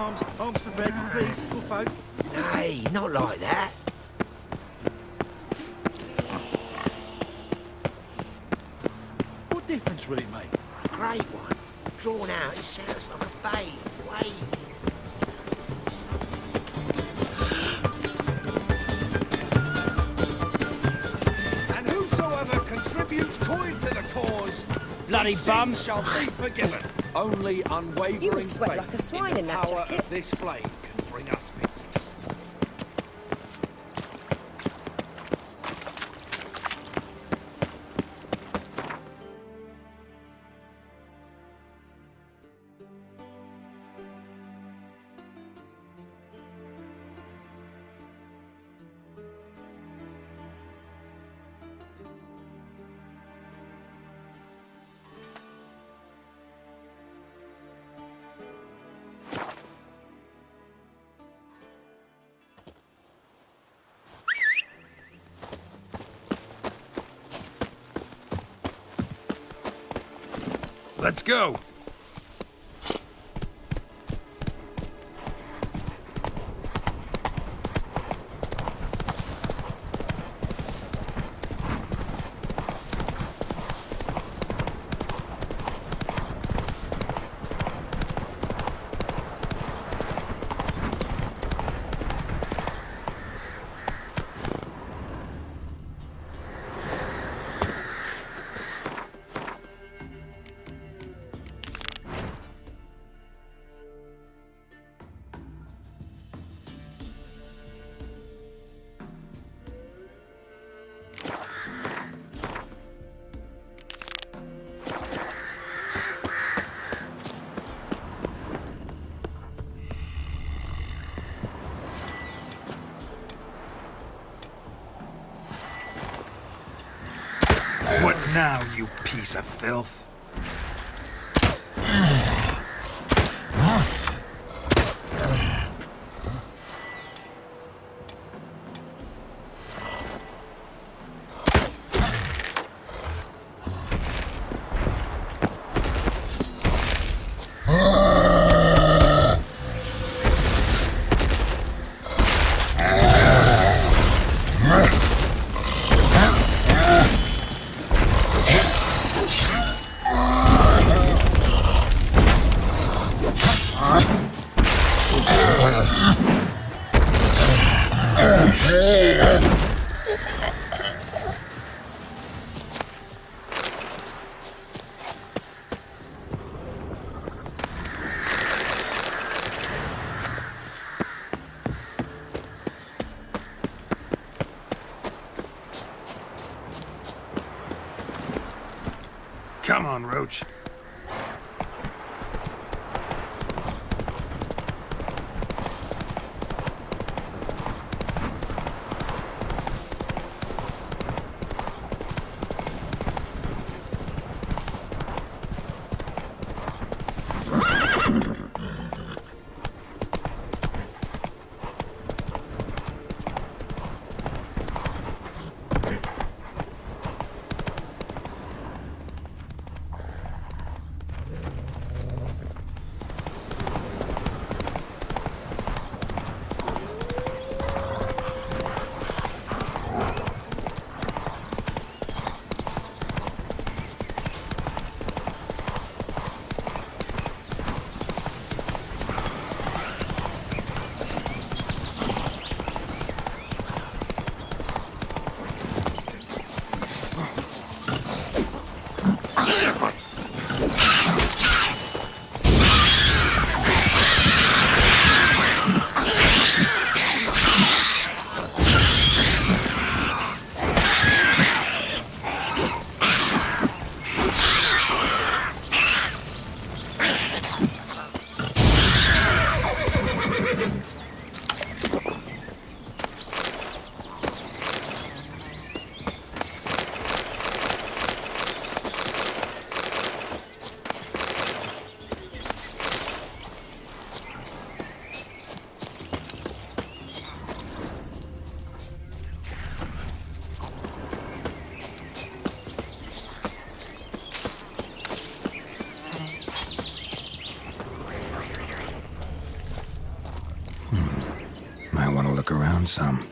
arms, arms for bed, please, good folk. Nay, not like that. What difference will it make? Great one. Drawn out, it sounds like a bay. Wait. And whosoever contributes coin to the cause, Bloody his bum. sins shall be forgiven. Only unwavering You must sweat faith like a swine in in the that power jacket. of this flame can bring us victory. Let's go! What now, you piece of filth? Come on, Roach. some.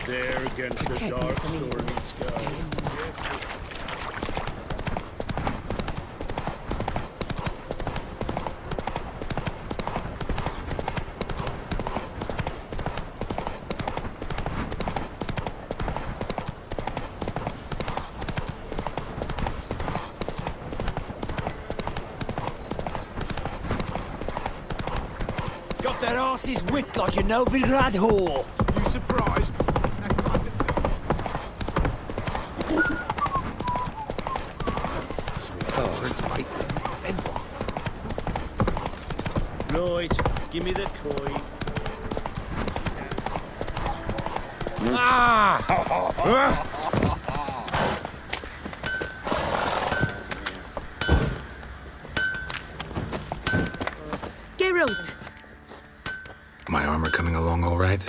There against the dark, stormy sky. Got their asses whipped like a Novigrad whore. You surprised? Next time. Right, give me the coin. Geralt, My armor coming along all right?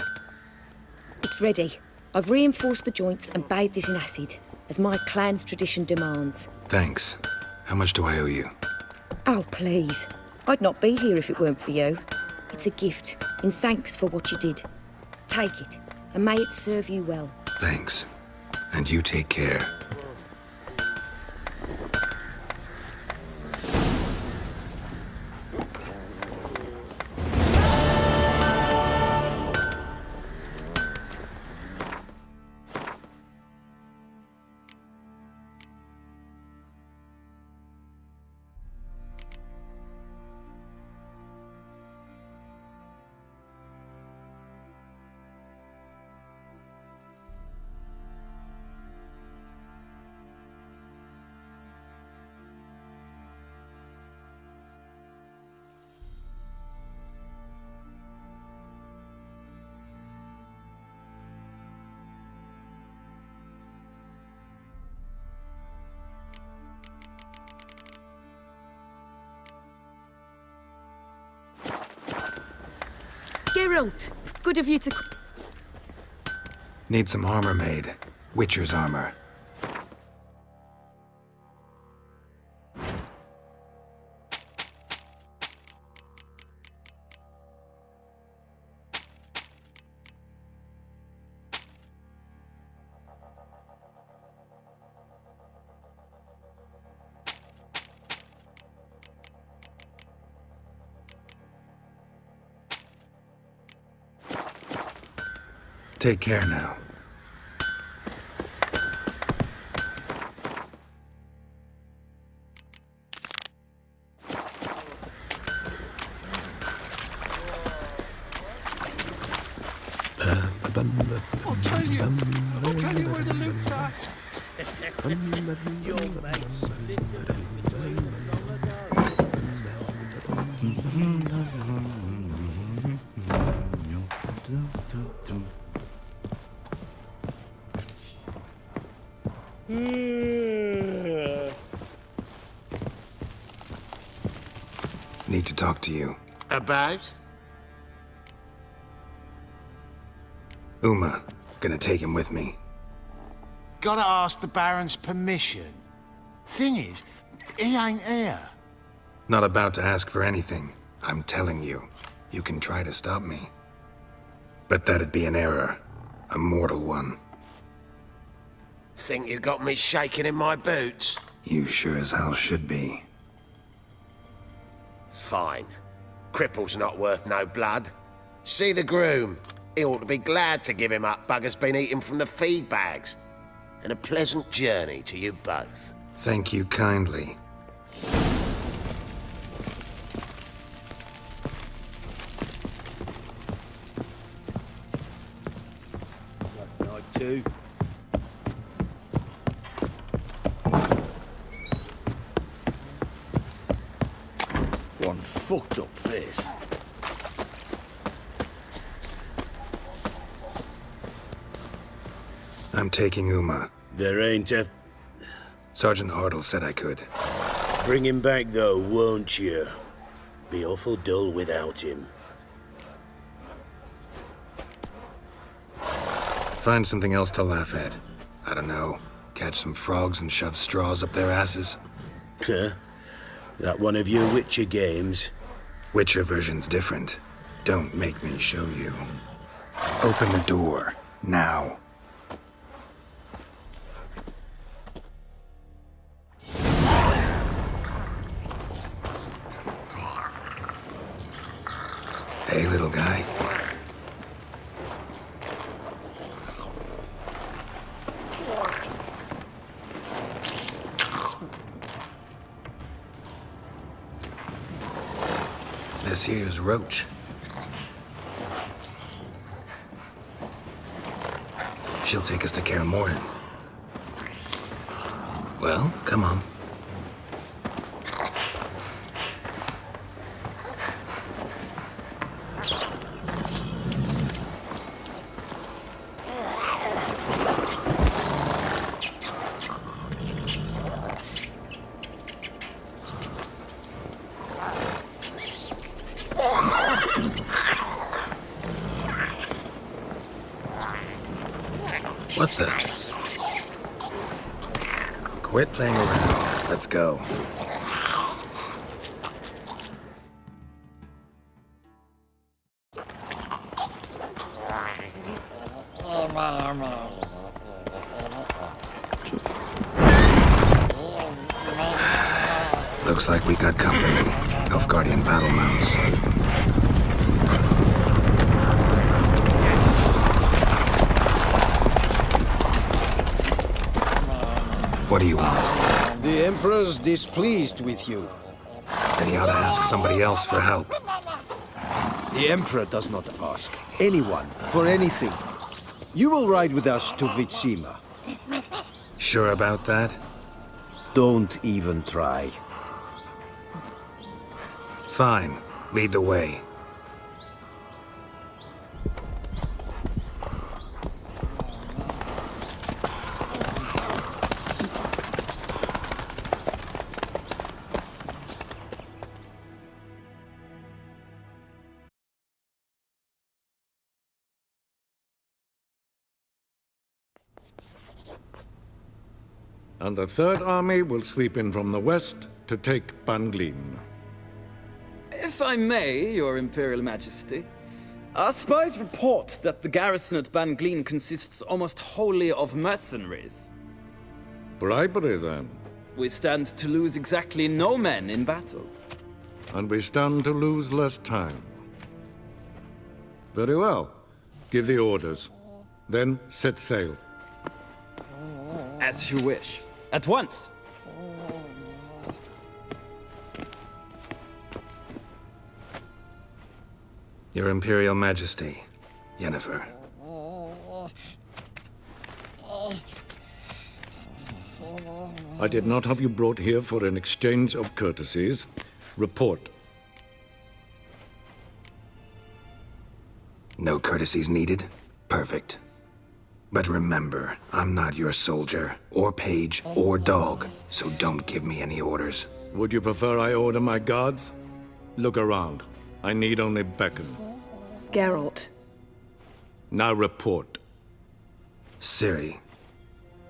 it's ready. I've reinforced the joints and bathed it in acid, as my clan's tradition demands. Thanks. How much do I owe you? Oh, please. I'd not be here if it weren't for you. It's a gift, in thanks for what you did. Take it, and may it serve you well. Thanks. And you take care. Geralt, good of you to... Need some armor made. Witcher's armor. Take care now. I'll tell you where the loot's at. Your mates split the loot between them long ago. Need to talk to you. About? Uma. Gonna take him with me. Gotta ask the Baron's permission. Thing is, he ain't here. Not about to ask for anything. I'm telling you. You can try to stop me. But that'd be an error. A mortal one. Think you got me shaking in my boots? You sure as hell should be. Fine. Cripple's not worth no blood. See the groom. He ought to be glad to give him up. Bugger's been eating from the feed bags. And a pleasant journey to you both. Thank you kindly. Night two. One fucked up face. I'm taking Uma. There ain't a... Sergeant Hartle said I could. Bring him back, though, won't you? Be awful dull without him. Find something else to laugh at. I don't know. Catch some frogs and shove straws up their asses. Huh? That one of your Witcher games? Witcher version's different. Don't make me show you. Open the door. Now. Hey, little guy. This here's Roach. She'll take us to Kaer Morhen. Well, come on. What the? Quit playing around. Let's go. Looks like we got company. Nilfgaardian battle mounts. What do you want? The Emperor's displeased with you. Then he ought to ask somebody else for help. The Emperor does not ask anyone for anything. You will ride with us to Vitsima. Sure about that? Don't even try. Fine. Lead the way. And the Third Army will sweep in from the west to take Banglin. If I may, Your Imperial Majesty, our spies report that the garrison at Banglin consists almost wholly of mercenaries. Bribery, then. We stand to lose exactly no men in battle. And we stand to lose less time. Very well. Give the orders. Then set sail. As you wish. At once! Your Imperial Majesty, Yennefer. I did not have you brought here for an exchange of courtesies. Report. No courtesies needed? Perfect. But remember, I'm not your soldier, or page, or dog, so don't give me any orders. Would you prefer I order my guards? Look around. I need only beckon. Geralt. Now report. Ciri.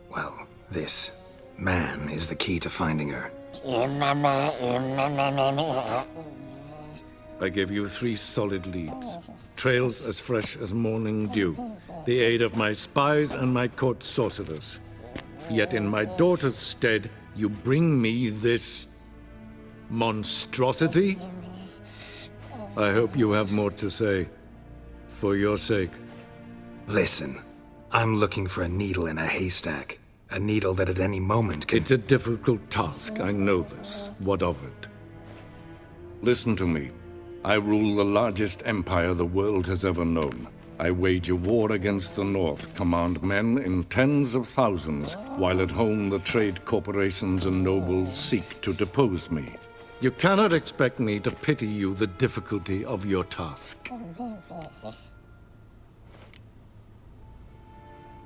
Well, this man is the key to finding her. I give you 3 solid leads. Trails as fresh as morning dew. The aid of my spies and my court sorcerers. Yet in my daughter's stead, you bring me this monstrosity? I hope you have more to say. For your sake. Listen, I'm looking for a needle in a haystack. A needle that at any moment can... It's a difficult task, I know this. What of it? Listen to me. I rule the largest empire the world has ever known. I wage a war against the North, command men in tens of thousands, while at home the trade corporations and nobles seek to depose me. You cannot expect me to pity you the difficulty of your task.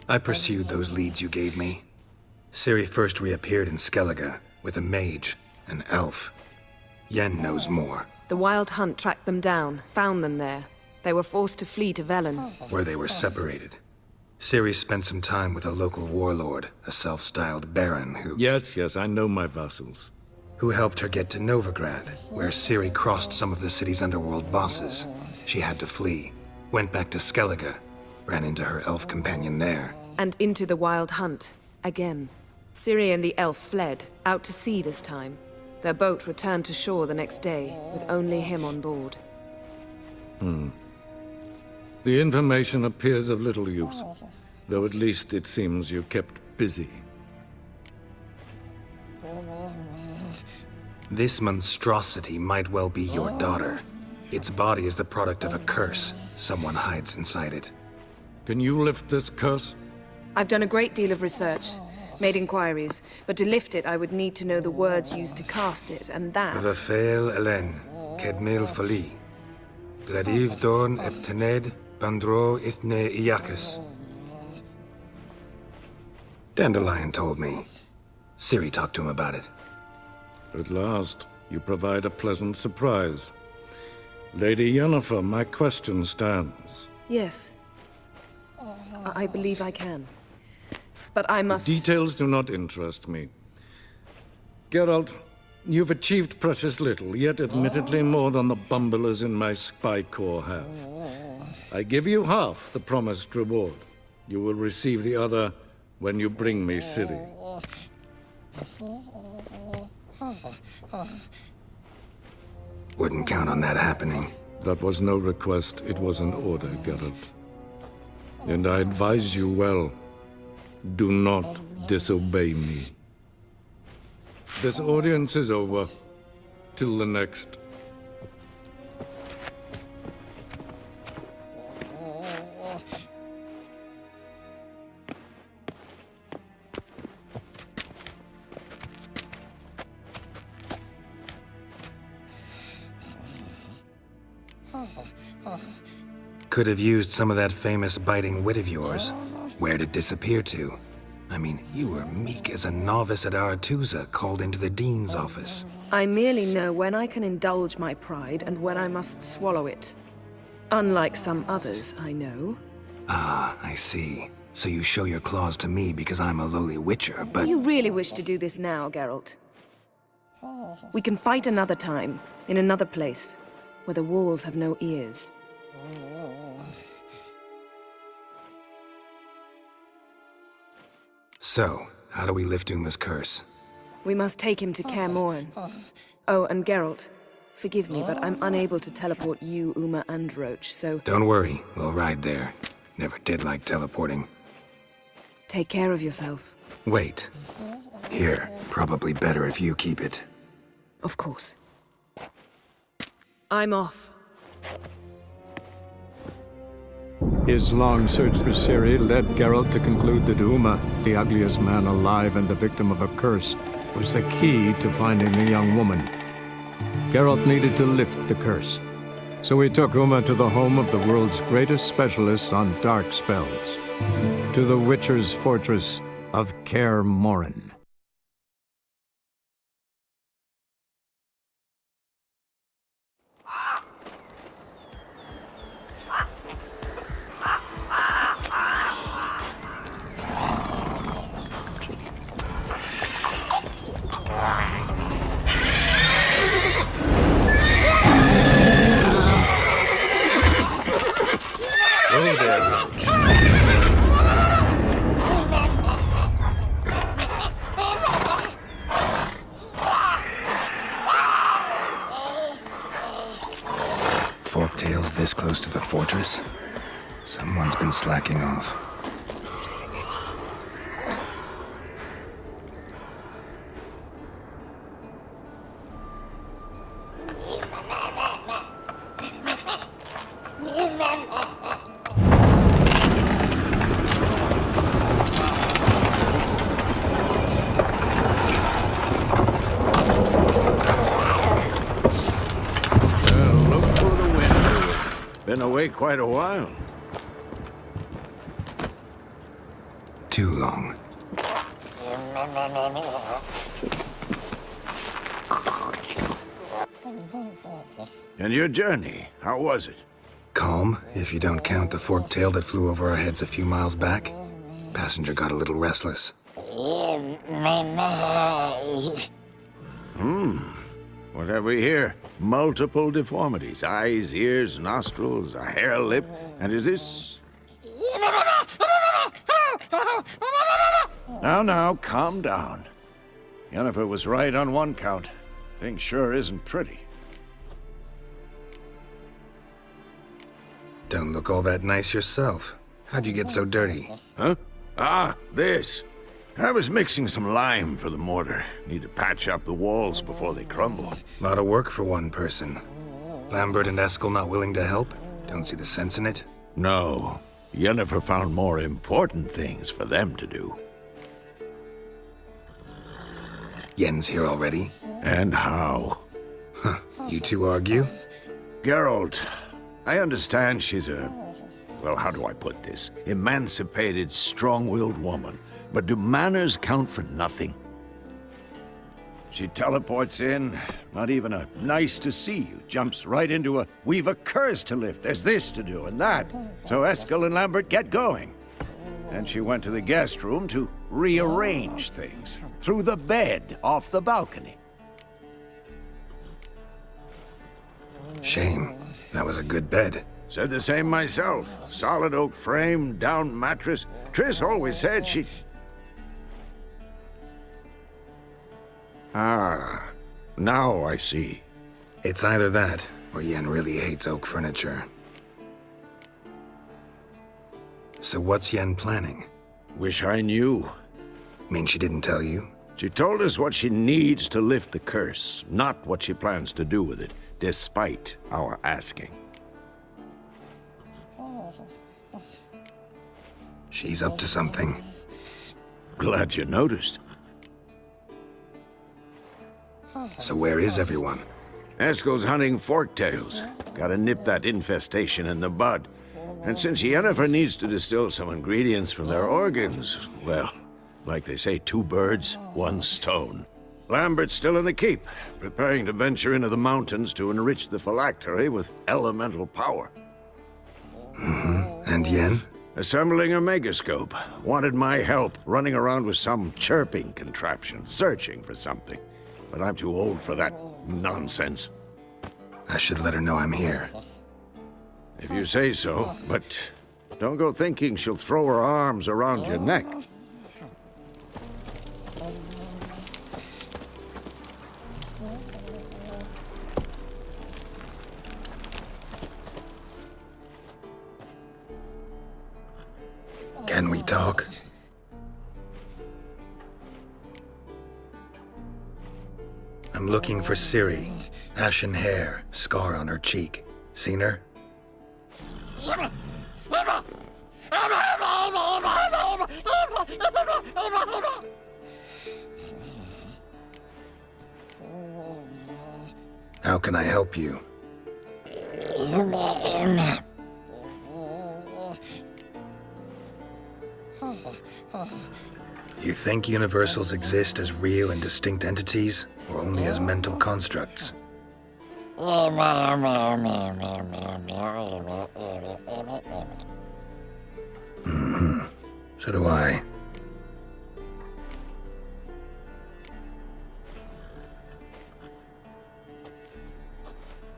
I pursued those leads you gave me. Ciri first reappeared in Skellige with a mage, an elf. Yen knows more. The Wild Hunt tracked them down, found them there. They were forced to flee to Velen. Where they were separated. Ciri spent some time with a local warlord, a self-styled baron who... Yes, I know my vassals. Who helped her get to Novigrad, where Ciri crossed some of the city's underworld bosses. She had to flee, went back to Skellige, ran into her elf companion there. And into the Wild Hunt, again. Ciri and the elf fled, out to sea this time. Their boat returned to shore the next day, with only him on board. The information appears of little use, though at least it seems you kept busy. This monstrosity might well be your daughter. Its body is the product of a curse. Someone hides inside it. Can you lift this curse? I've done a great deal of research, made inquiries, but to lift it I would need to know the words used to cast it, and that... Vafael Elen, Kedmil Fali. Gladiv Dorn Eptened, Bandro Ithne Iacus. Dandelion told me. Ciri talked to him about it. At last, you provide a pleasant surprise. Lady Yennefer, my question stands. Yes. I believe I can. But I must... Details do not interest me. Geralt, you've achieved precious little, yet admittedly more than the bumblers in my spy corps have. I give you half the promised reward. You will receive the other when you bring me Ciri. Wouldn't count on that happening. That was no request, it was an order, Geralt. And I advise you well. Do not disobey me. This audience is over. Till the next. Could have used some of that famous biting wit of yours. Where'd it disappear to? I mean, you were meek as a novice at Aretuza, called into the Dean's office. I merely know when I can indulge my pride and when I must swallow it. Unlike some others, I know. Ah, I see. So you show your claws to me because I'm a lowly witcher, but... Do you really wish to do this now, Geralt? We can fight another time, in another place, where the walls have no ears. So, how do we lift Uma's curse? We must take him to Kaer Morhen. Oh, and Geralt, forgive me, but I'm unable to teleport you, Uma, and Roach, so... Don't worry, we'll ride there. Never did like teleporting. Take care of yourself. Wait. Here, probably better if you keep it. Of course. I'm off. His long search for Ciri led Geralt to conclude that Uma, the ugliest man alive and the victim of a curse, was the key to finding the young woman. Geralt needed to lift the curse, so he took Uma to the home of the world's greatest specialist on dark spells, to the Witcher's fortress of Kaer Morhen. Forktails this close to the fortress? Someone's been slacking off. Look for the window. Been away quite a while. Too long. And your journey, how was it? Calm, if you don't count the forktail that flew over our heads a few miles back. Passenger got a little restless. What have we here? Multiple deformities. Eyes, ears, nostrils, a hair lip. And is this... Now, calm down. Yennefer was right on one count. Thing sure isn't pretty. Don't look all that nice yourself. How'd you get so dirty? Huh? Ah, this. I was mixing some lime for the mortar. Need to patch up the walls before they crumble. Lot of work for one person. Lambert and Eskel not willing to help? Don't see the sense in it? No. Yennefer found more important things for them to do. Yen's here already? And how? Huh. You two argue? Geralt, I understand she's a... well, how do I put this? Emancipated, strong-willed woman. But do manners count for nothing? She teleports in, not even a nice to see you, jumps right into a we've a curse to lift, there's this to do and that. So Eskel and Lambert get going. And she went to the guest room to rearrange things. Through the bed, off the balcony. Shame. That was a good bed. Said the same myself. Solid oak frame, down mattress. Triss always said she... Ah, now I see. It's either that, or Yen really hates oak furniture. So what's Yen planning? Wish I knew. Mean she didn't tell you? She told us what she needs to lift the curse, not what she plans to do with it, despite our asking. She's up to something. Glad you noticed. So where is everyone? Eskel's hunting forktails. Gotta nip that infestation in the bud. And since Yennefer needs to distill some ingredients from their organs, well, like they say, 2 birds, 1 stone. Lambert's still in the keep, preparing to venture into the mountains to enrich the phylactery with elemental power. And Yen? Assembling a megascope. Wanted my help running around with some chirping contraption, searching for something. But I'm too old for that nonsense. I should let her know I'm here. If you say so, but don't go thinking she'll throw her arms around your neck. Can we talk? I'm looking for Ciri. Ashen hair, scar on her cheek. Seen her? How can I help you? You think universals exist as real and distinct entities, or only as mental constructs? So do I.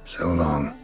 So long.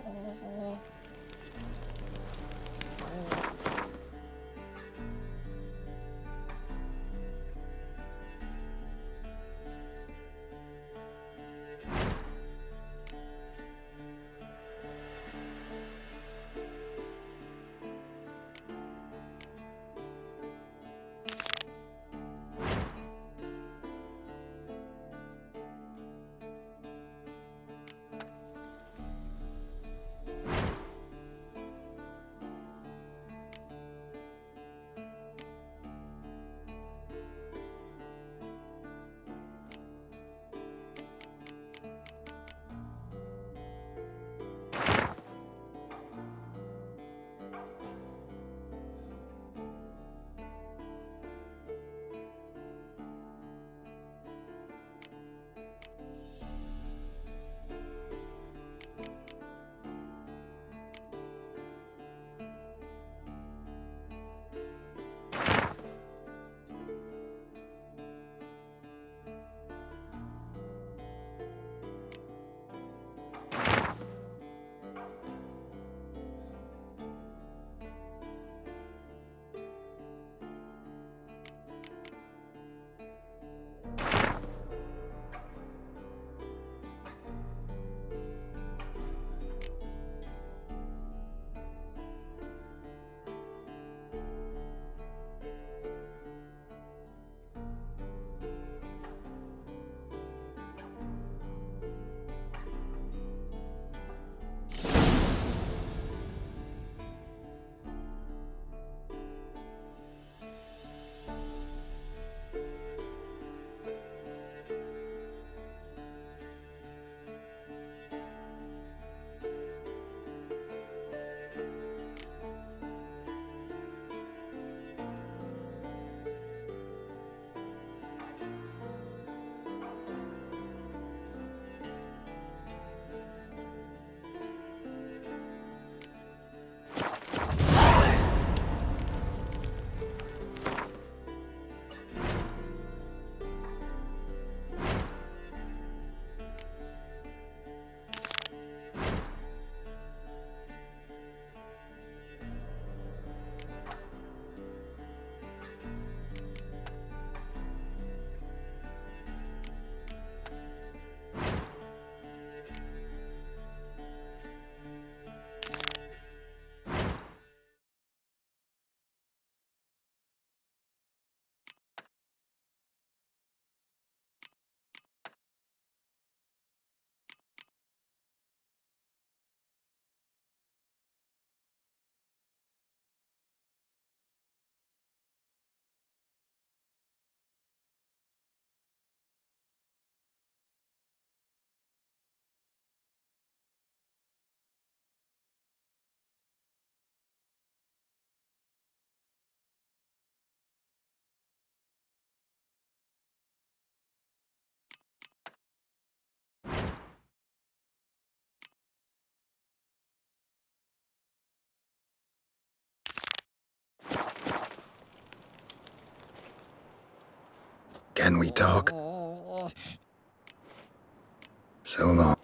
Can we talk? So long.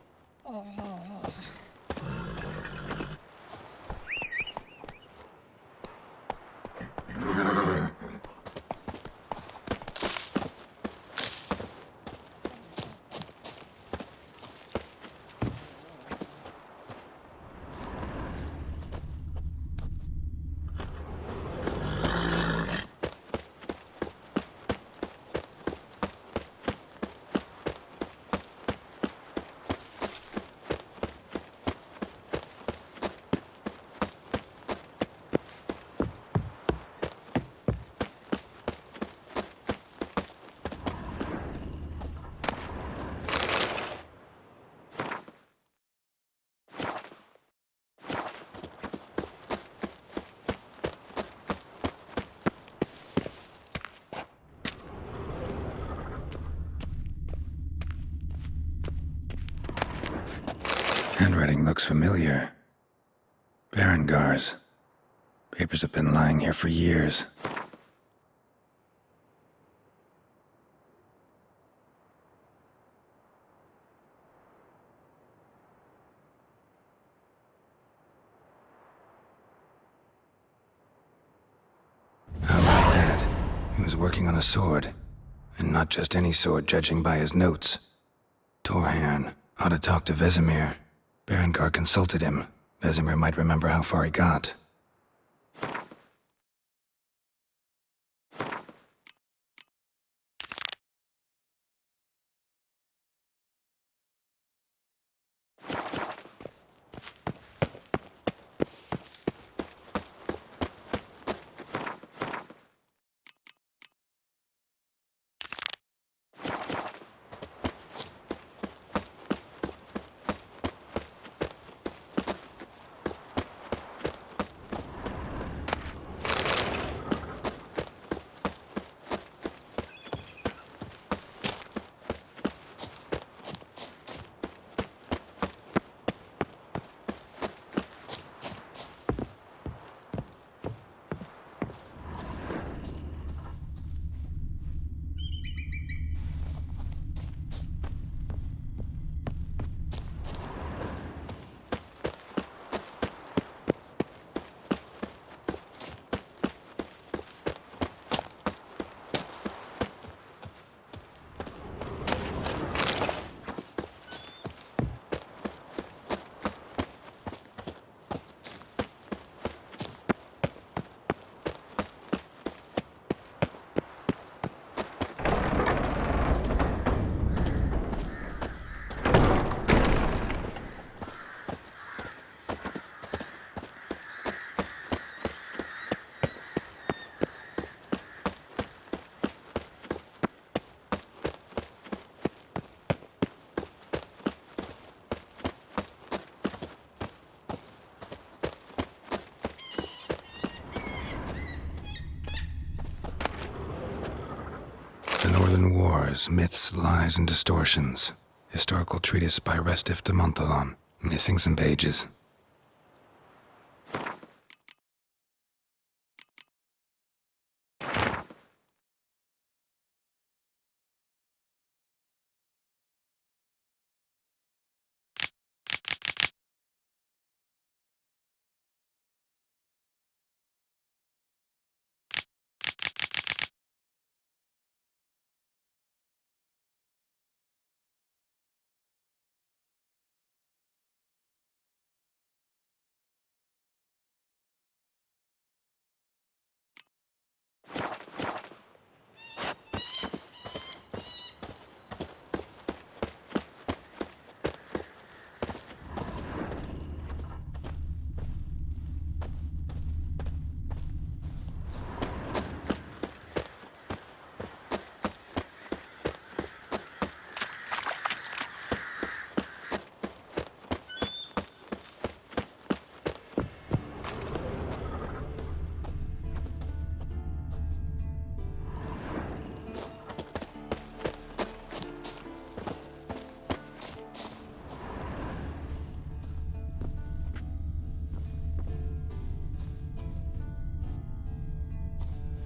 Handwriting looks familiar. Berengar's. Papers have been lying here for years. How about that? He was working on a sword. And not just any sword, judging by his notes. Torhern ought to talk to Vesemir. Berengar consulted him. Vesemir might remember how far he got. The Northern Wars, Myths, Lies, and Distortions. Historical treatise by Restif de Montholon. Missing some pages.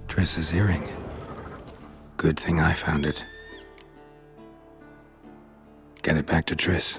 Triss's earring. Good thing I found it. Get it back to Triss.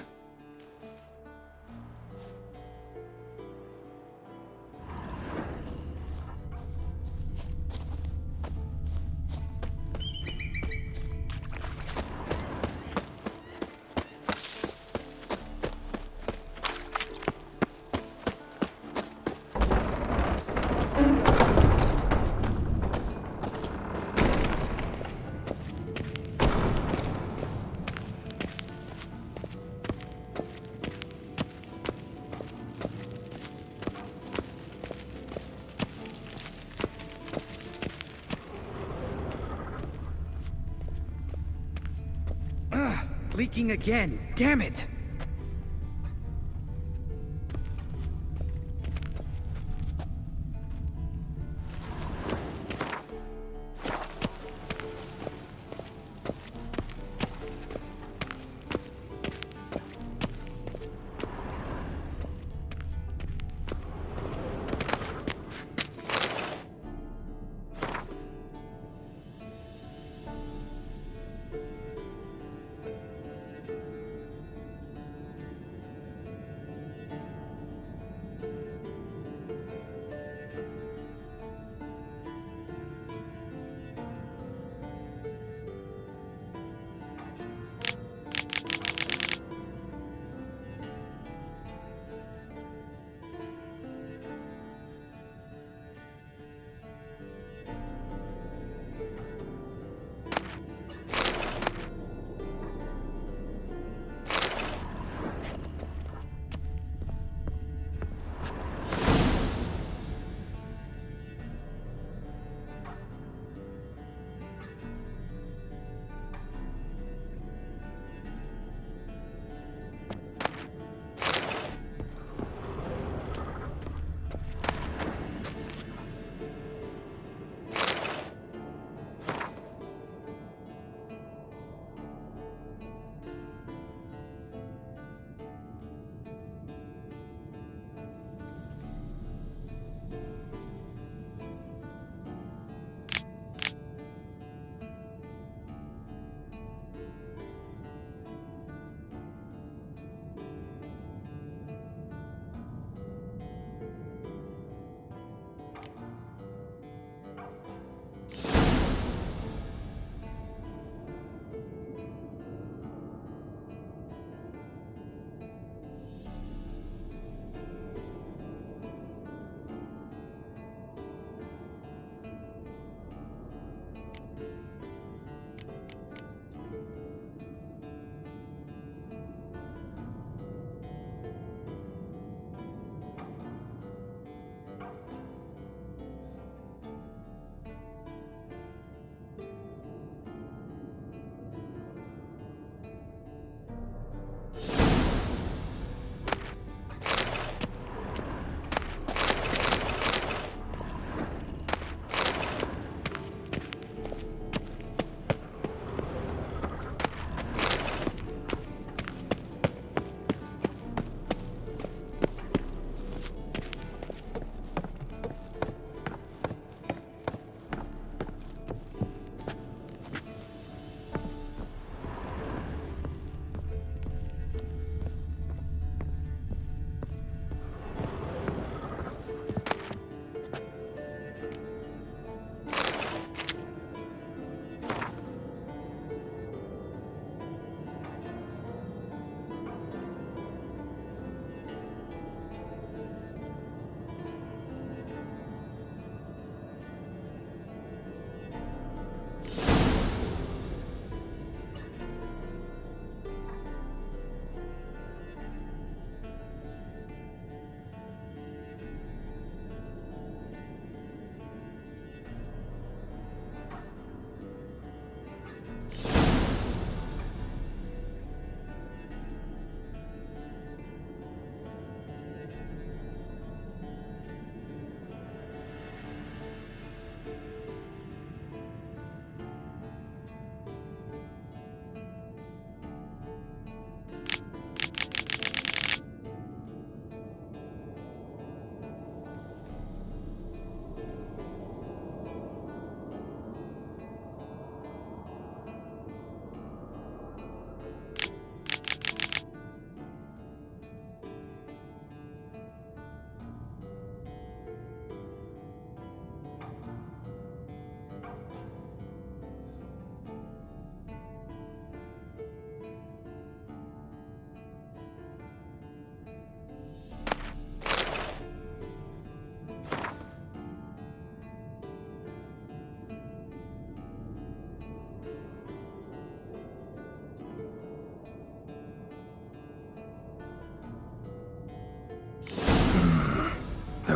Leaking again. Damn it!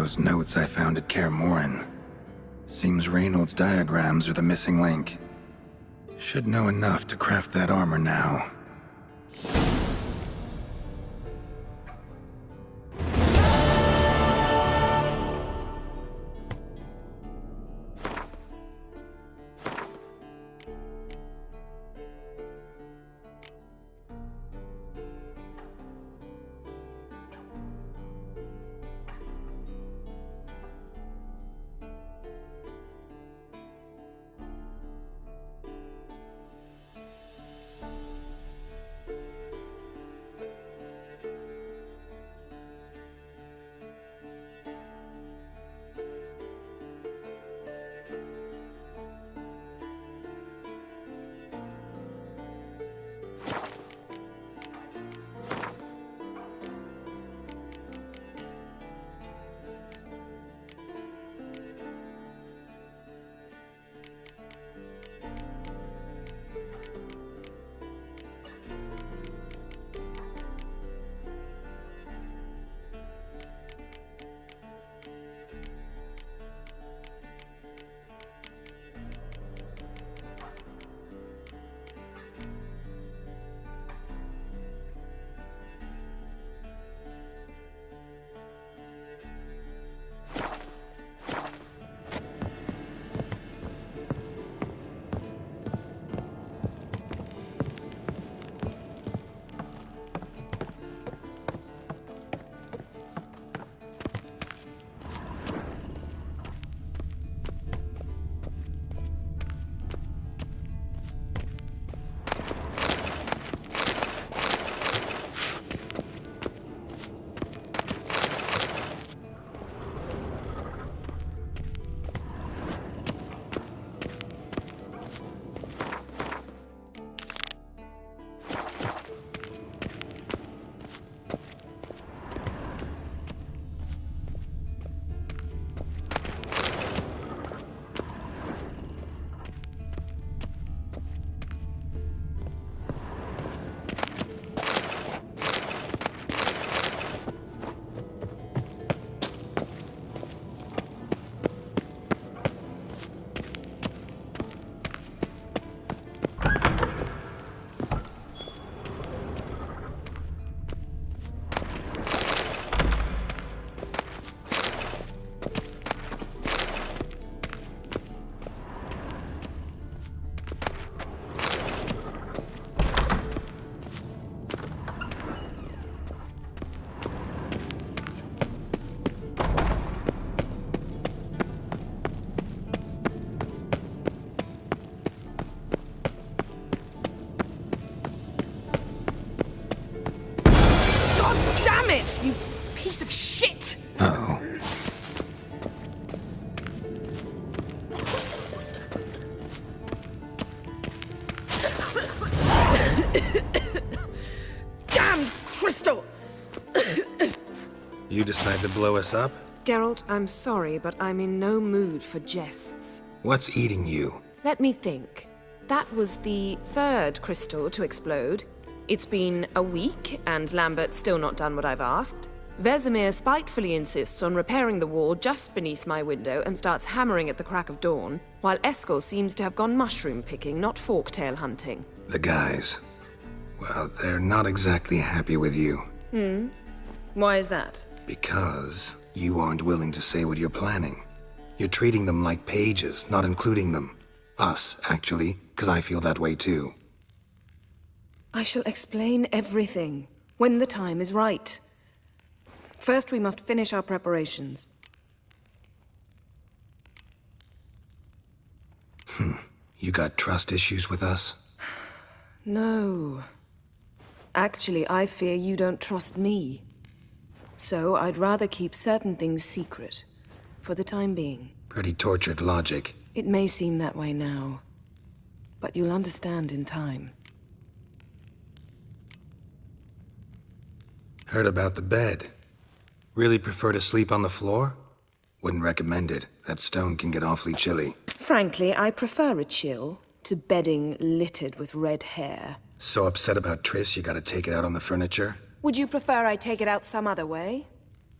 Those notes I found at Kaer Morhen. Seems Reynold's diagrams are the missing link. Should know enough to craft that armor now. You piece of shit! Uh-oh. Damn crystal! You decide to blow us up? Geralt, I'm sorry, but I'm in no mood for jests. What's eating you? Let me think. That was the third crystal to explode. It's been a week, and Lambert's still not done what I've asked. Vesemir spitefully insists on repairing the wall just beneath my window and starts hammering at the crack of dawn, while Eskel seems to have gone mushroom picking, not forktail hunting. The guys. Well, they're not exactly happy with you. Why is that? Because you aren't willing to say what you're planning. You're treating them like pages, not including them. Us, actually, because I feel that way too. I shall explain everything when the time is right. First, we must finish our preparations. You got trust issues with us? No. Actually, I fear you don't trust me. So I'd rather keep certain things secret, for the time being. Pretty tortured logic. It may seem that way now, but you'll understand in time. Heard about the bed. Really prefer to sleep on the floor? Wouldn't recommend it. That stone can get awfully chilly. Frankly, I prefer a chill to bedding littered with red hair. So upset about Triss you gotta take it out on the furniture? Would you prefer I take it out some other way?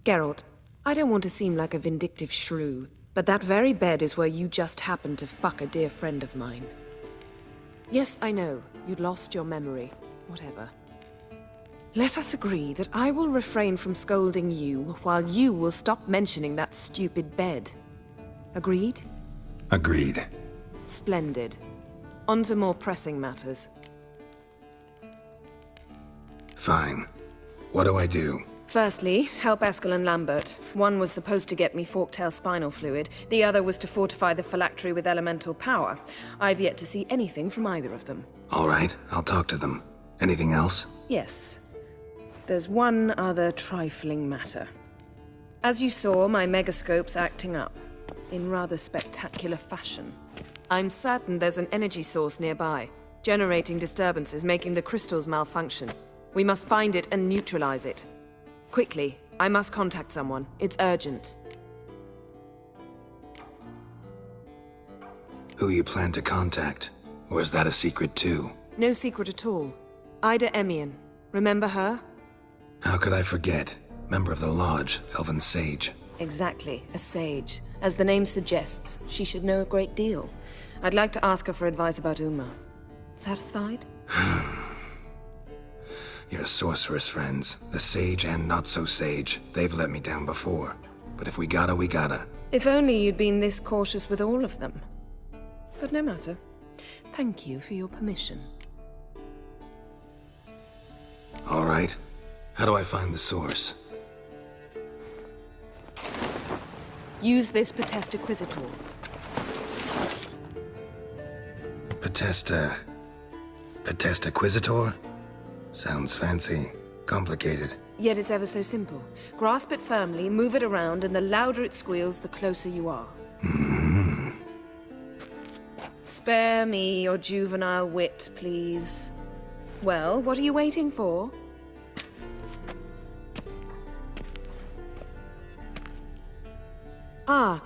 Geralt, I don't want to seem like a vindictive shrew, but that very bed is where you just happened to fuck a dear friend of mine. Yes, I know. You'd lost your memory. Whatever. Let us agree that I will refrain from scolding you while you will stop mentioning that stupid bed. Agreed? Agreed. Splendid. On to more pressing matters. Fine. What do I do? Firstly, help Eskel and Lambert. One was supposed to get me forktail spinal fluid, the other was to fortify the phylactery with elemental power. I've yet to see anything from either of them. All right, I'll talk to them. Anything else? Yes. There's one other trifling matter. As you saw, my megascope's acting up, in rather spectacular fashion. I'm certain there's an energy source nearby, generating disturbances, making the crystals malfunction. We must find it and neutralize it. Quickly, I must contact someone. It's urgent. Who you plan to contact? Or is that a secret too? No secret at all. Ida Emian. Remember her? How could I forget? Member of the Lodge, Elven Sage. Exactly, a sage. As the name suggests, she should know a great deal. I'd like to ask her for advice about Uma. Satisfied? Your sorceress friends, the sage and not-so-sage, they've let me down before. But if we gotta, we gotta. If only you'd been this cautious with all of them. But no matter. Thank you for your permission. All right. How do I find the source? Use this Potesta Quisitor. Potesta Quisitor? Sounds fancy. Complicated. Yet it's ever so simple. Grasp it firmly, move it around, and the louder it squeals, the closer you are. Mm-hmm. Spare me your juvenile wit, please. Well, what are you waiting for? Ah,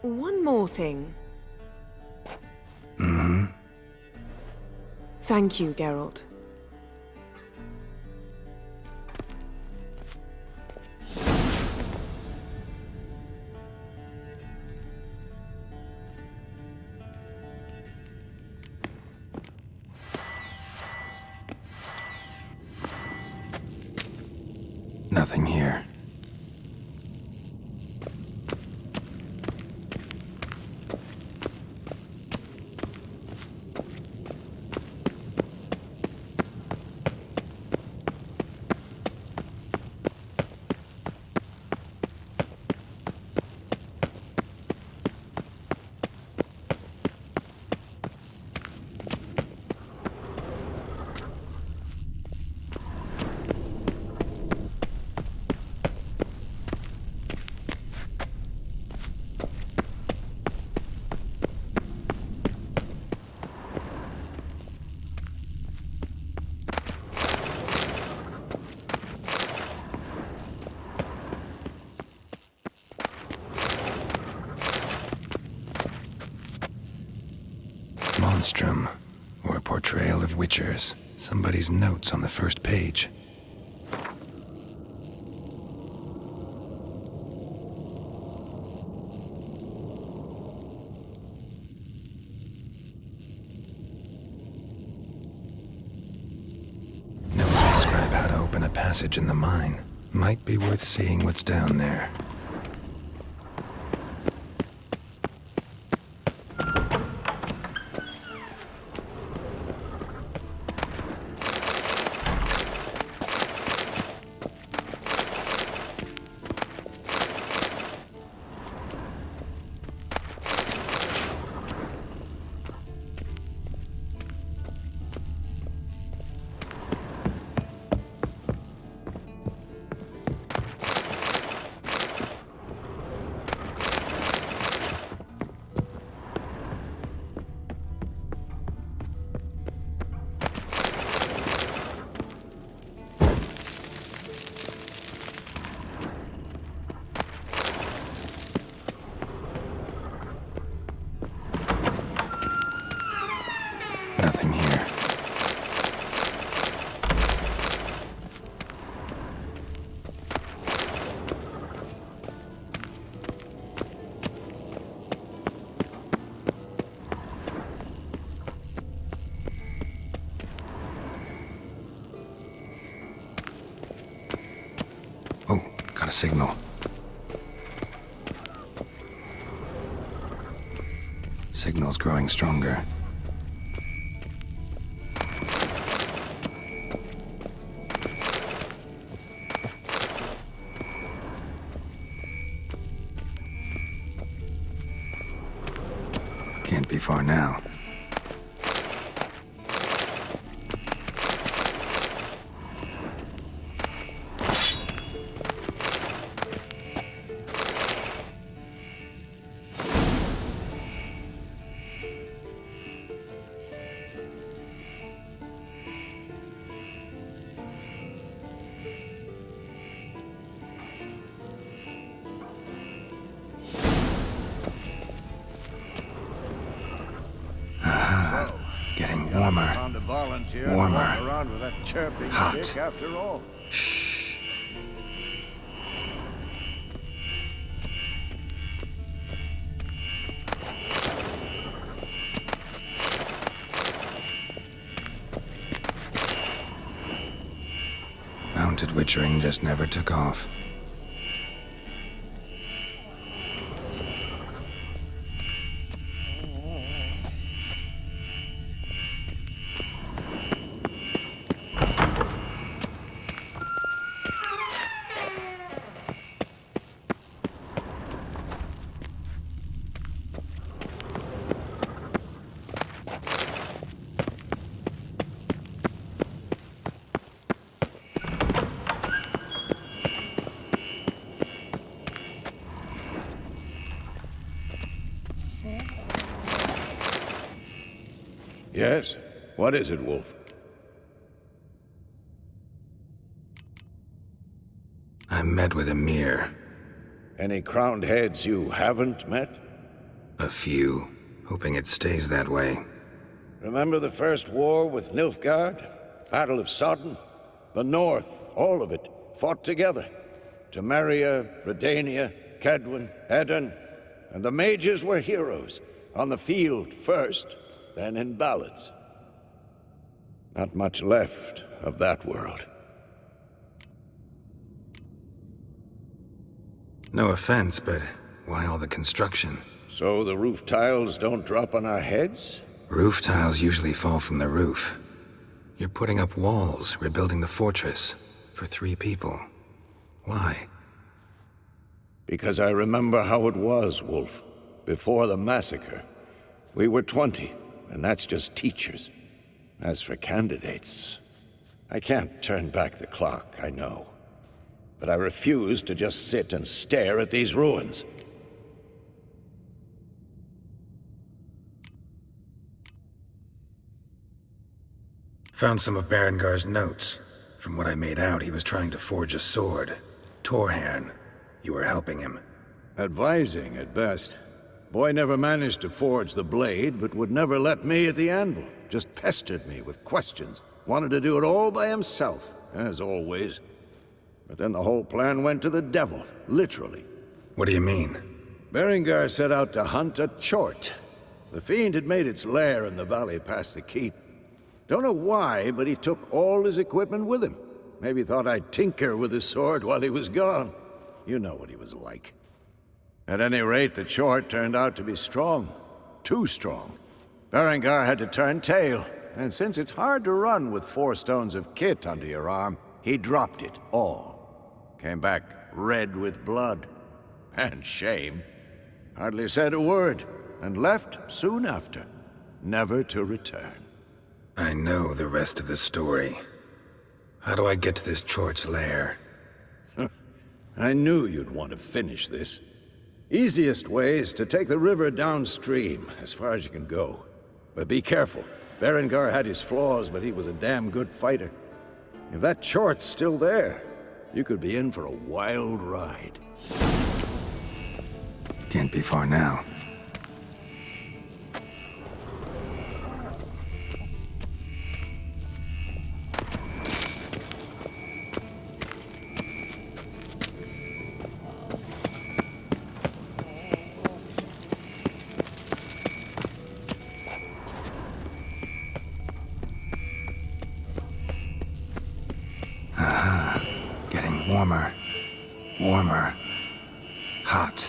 one more thing. Mm-hmm. Thank you, Geralt. Nothing here. Monstrum, or a portrayal of witchers. Somebody's notes on the first page. Notes describe how to open a passage in the mine. Might be worth seeing what's down there. signal. Signal's growing stronger. Can't be far now. Getting warmer. Warmer. Hot. After all. Mounted witchering just never took off. Yes? What is it, Wolf? I met with Emir. Any crowned heads you haven't met? A few, hoping it stays that way. Remember the first war with Nilfgaard? Battle of Sodden? The North, all of it, fought together. Temeria, Redania, Kedwen, Edirn, and the mages were heroes. On the field first, then in ballads. Not much left of that world. No offense, but why all the construction? So the roof tiles don't drop on our heads? Roof tiles usually fall from the roof. You're putting up walls, rebuilding the fortress. For 3 people. Why? Because I remember how it was, Wolf. Before the massacre. We were 20, and that's just teachers. As for candidates, I can't turn back the clock, I know. But I refuse to just sit and stare at these ruins. Found some of Berengar's notes. From what I made out, he was trying to forge a sword. Torhaern. You were helping him. Advising, at best. Boy never managed to forge the blade, but would never let me at the anvil. Just pestered me with questions. Wanted to do it all by himself, as always. But then the whole plan went to the devil, literally. What do you mean? Berengar set out to hunt a chort. The fiend had made its lair in the valley past the keep. Don't know why, but he took all his equipment with him. Maybe thought I'd tinker with his sword while he was gone. You know what he was like. At any rate, the chort turned out to be strong. Too strong. Berengar had to turn tail, and since it's hard to run with 4 stones of kit under your arm, he dropped it all. Came back red with blood. And shame. Hardly said a word, and left soon after, never to return. I know the rest of the story. How do I get to this chort's lair? I knew you'd want to finish this. Easiest way is to take the river downstream, as far as you can go. But be careful. Berengar had his flaws, but he was a damn good fighter. If that chort's still there, you could be in for a wild ride. Can't be far now. Warmer. Warmer. Hot.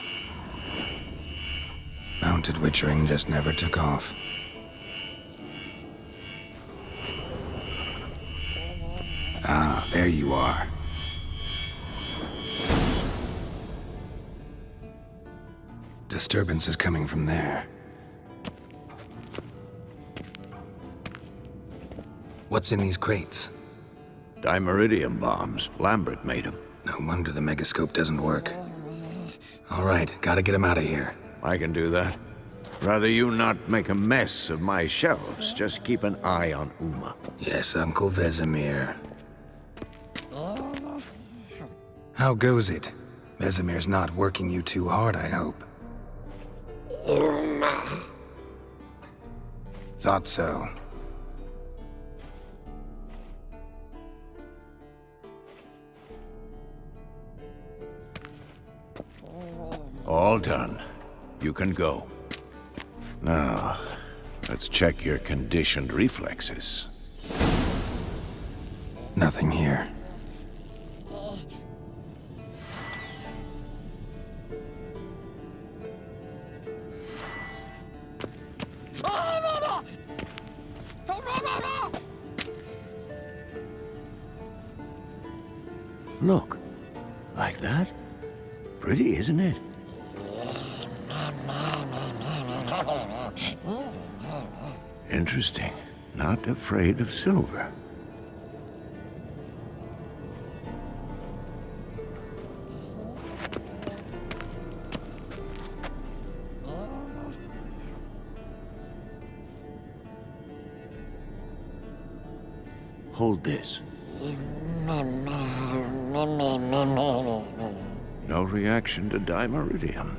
Mounted witchering just never took off. Ah, there you are. Disturbance is coming from there. What's in these crates? Dimeridium bombs. Lambert made them. No wonder the megascope doesn't work. All right, gotta get him out of here. I can do that. Rather you not make a mess of my shelves. Just keep an eye on Uma. Yes, Uncle Vesemir. How goes it? Vesemir's not working you too hard, I hope. Thought so. All done. You can go. Now, let's check your conditioned reflexes. Nothing here. Look. Like that? Pretty, isn't it? Interesting. Not afraid of silver. Hold this. No reaction to dimeridium.